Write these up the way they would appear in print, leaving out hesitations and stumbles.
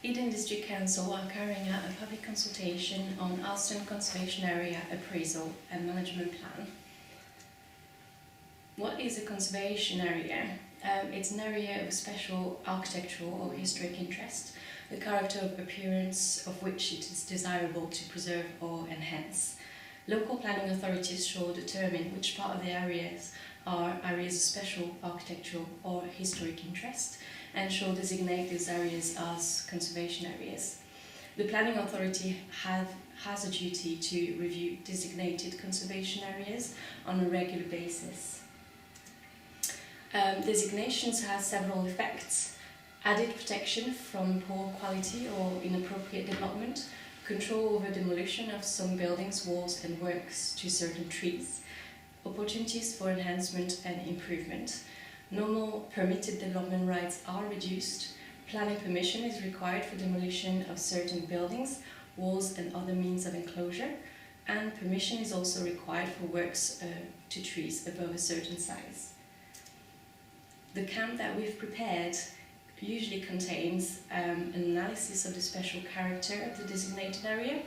Eden District Council are carrying out a public consultation on Alston Conservation Area Appraisal and Management Plan. What is a conservation area? It's an area of special architectural or historic interest, the character of appearance of which it is desirable to preserve or enhance. Local planning authorities shall determine which part of the areas are areas of special architectural or historic interest and shall designate these areas as conservation areas. The planning authority has a duty to review designated conservation areas on a regular basis. Designations have several effects: added protection from poor quality or inappropriate development, control over demolition of some buildings, walls and works to certain trees, opportunities for enhancement and improvement. Normal permitted development rights are reduced, planning permission is required for demolition of certain buildings, walls and other means of enclosure, and permission is also required for works to trees above a certain size. The CAAMP that we've prepared usually contains an analysis of the special character of the designated area,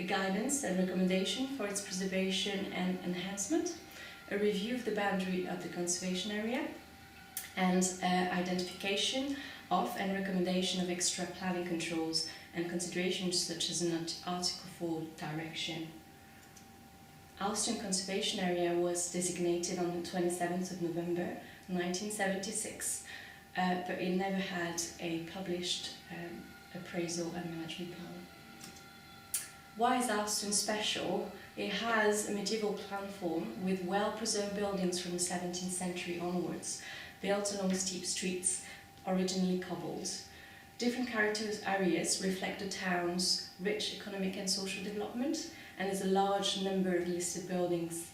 a guidance and recommendation for its preservation and enhancement, a review of the boundary of the conservation area, and identification of and recommendation of extra planning controls and considerations such as an Article 4 direction. Alston Conservation Area was designated on the 27th of November 1976, but it never had a published appraisal and management plan. Why is Alston special? It has a medieval plan form with well-preserved buildings from the 17th century onwards, built along steep streets, originally cobbled. Different character areas reflect the town's rich economic and social development, and there's a large number of listed buildings.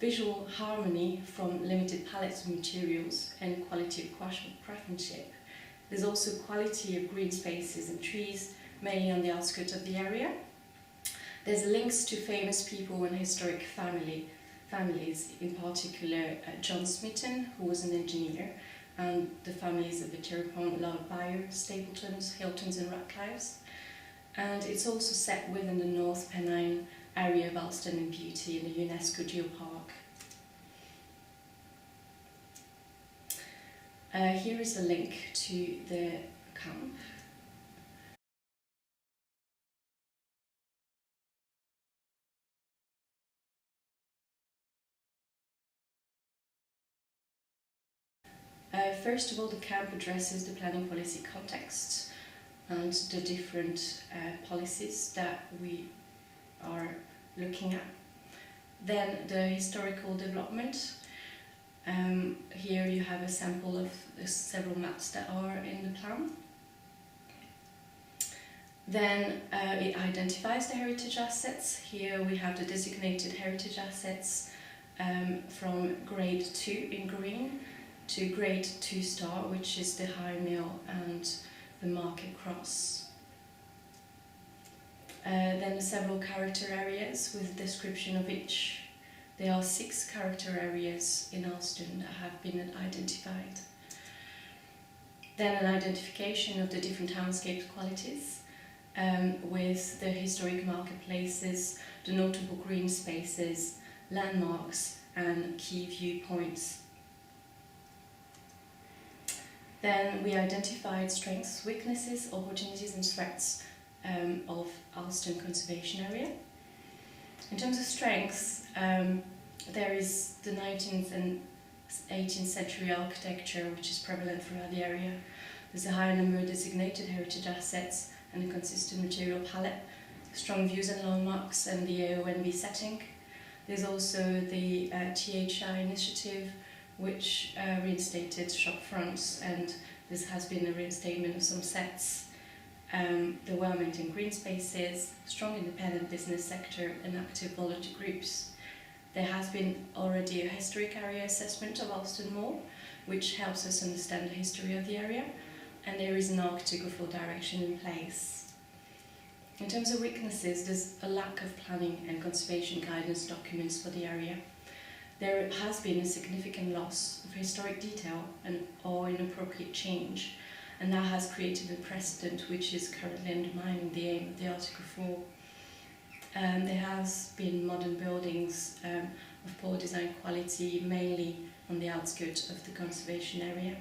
Visual harmony from limited palettes of materials and quality of craftsmanship. There's also quality of green spaces and trees, mainly on the outskirts of the area. There's links to famous people and historic families, in particular John Smitten, who was an engineer, and the families of the Cherepont, Loudbyre, Stapletons, Hiltons and Ratcliffes. And it's also set within the North Pennine area of Alston and Beauty in the UNESCO Geopark. Here is a link to the CAAMP. First of all, the CAAMP addresses the planning policy context and the different policies that we are looking at. Then the historical development. Here you have a sample of the several maps that are in the plan. Then it identifies the heritage assets. Here we have the designated heritage assets from grade 2 in green to grade 2 star, which is the High Mill and the Market Cross. Then the several character areas with a description of each. There are 6 character areas in Alston that have been identified. Then an identification of the different townscape qualities with the historic marketplaces, the notable green spaces, landmarks and key viewpoints. Then we identified strengths, weaknesses, opportunities and threats of Alston Conservation Area. In terms of strengths, there is the 19th and 18th century architecture which is prevalent throughout the area. There's a high number of designated heritage assets and a consistent material palette, strong views and landmarks and the AONB setting. There's also the THI initiative which reinstated shop fronts, and this has been a reinstatement of some sets. The well-maintained green spaces, strong independent business sector and active volunteer groups. There has been already a historic area assessment of Alston Moor, which helps us understand the history of the area, and there is an architectural direction in place. In terms of weaknesses, there's a lack of planning and conservation guidance documents for the area. There has been a significant loss of historic detail or inappropriate change, and that has created a precedent which is currently undermining the aim of the Article 4. There has been modern buildings of poor design quality, mainly on the outskirts of the conservation area.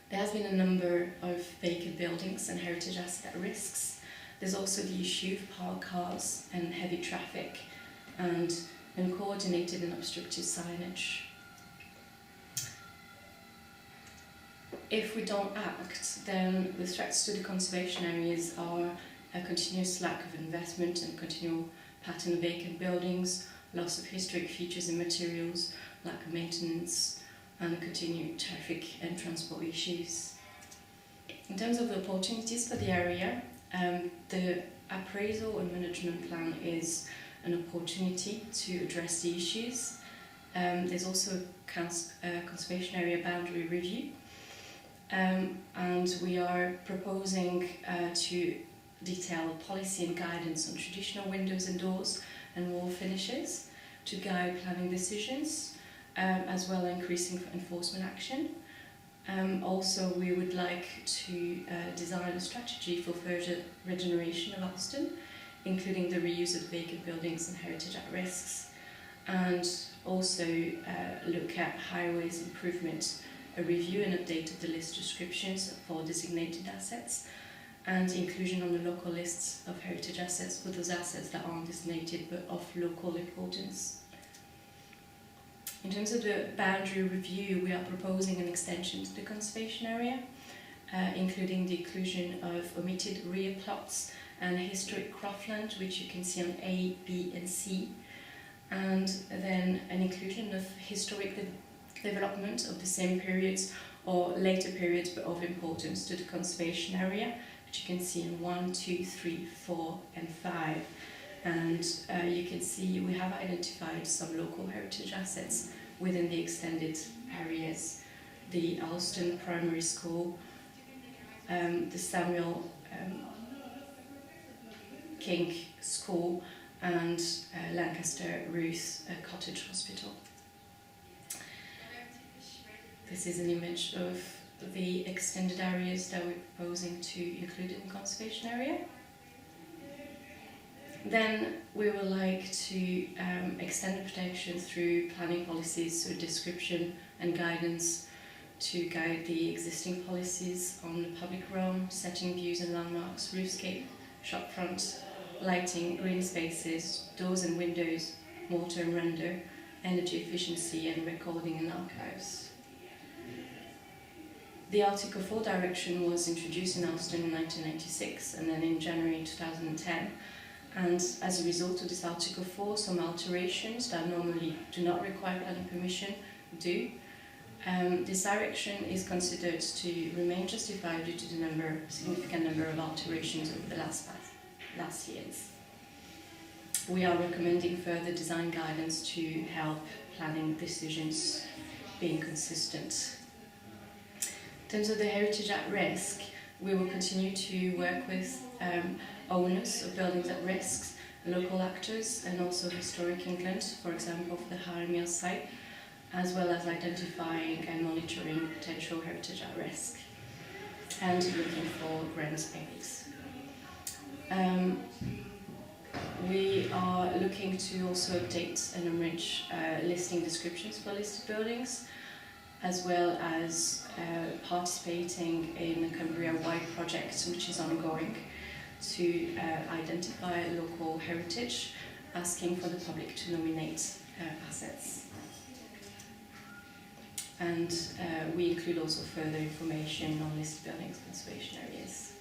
There has been a number of vacant buildings and heritage asset risks. There's also the issue of parked cars and heavy traffic and uncoordinated and obstructive signage. If we don't act, then the threats to the conservation areas are a continuous lack of investment and continual pattern of vacant buildings, loss of historic features and materials, lack of maintenance, and continued traffic and transport issues. In terms of the opportunities for the area, the appraisal and management plan is an opportunity to address the issues. There's also a conservation area boundary review, and we are proposing to detail policy and guidance on traditional windows and doors and wall finishes to guide planning decisions, as well as increasing enforcement action. Also, we would like to design a strategy for further regeneration of Alston, including the reuse of vacant buildings and heritage at risks, and also look at highways improvement, a review and update of the list descriptions for designated assets, and inclusion on the local lists of heritage assets for those assets that aren't designated but of local importance. In terms of the boundary review, we are proposing an extension to the conservation area, including the inclusion of omitted rear plots and historic cropland, which you can see on A, B and C, and then an inclusion of historic development of the same periods or later periods but of importance to the conservation area, which you can see in 1, 2, 3, 4 and 5. And you can see we have identified some local heritage assets within the extended areas. The Alston Primary School, the Samuel King School, and Lancaster Ruth Cottage Hospital. This is an image of the extended areas that we're proposing to include in the conservation area. Then we would like to extend the protection through planning policies, so description and guidance to guide the existing policies on the public realm, setting views and landmarks, roofscape, shopfront, lighting, green spaces, doors and windows, mortar and render, energy efficiency and recording and archives. The Article 4 direction was introduced in Alston in 1996 and then in January 2010. And as a result of this Article 4, some alterations that normally do not require planning permission do. This direction is considered to remain justified due to the significant number of alterations over the last years. We are recommending further design guidance to help planning decisions being consistent. In terms of the heritage at risk, we will continue to work with owners of buildings at risk, local actors, and also Historic England, for example, for the Harry Mill site, as well as identifying and monitoring potential heritage at risk, and looking for grants aids. We are looking to also update and enrich listing descriptions for listed buildings, as well as participating in a Cumbria-wide project which is ongoing to identify local heritage, asking for the public to nominate assets. And we include also further information on listed buildings conservation areas.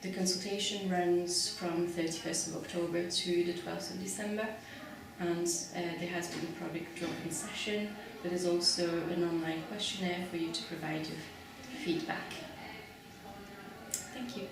The consultation runs from 31st of October to the 12th of December, and there has been a public drop-in session, but there's also an online questionnaire for you to provide your feedback. Thank you.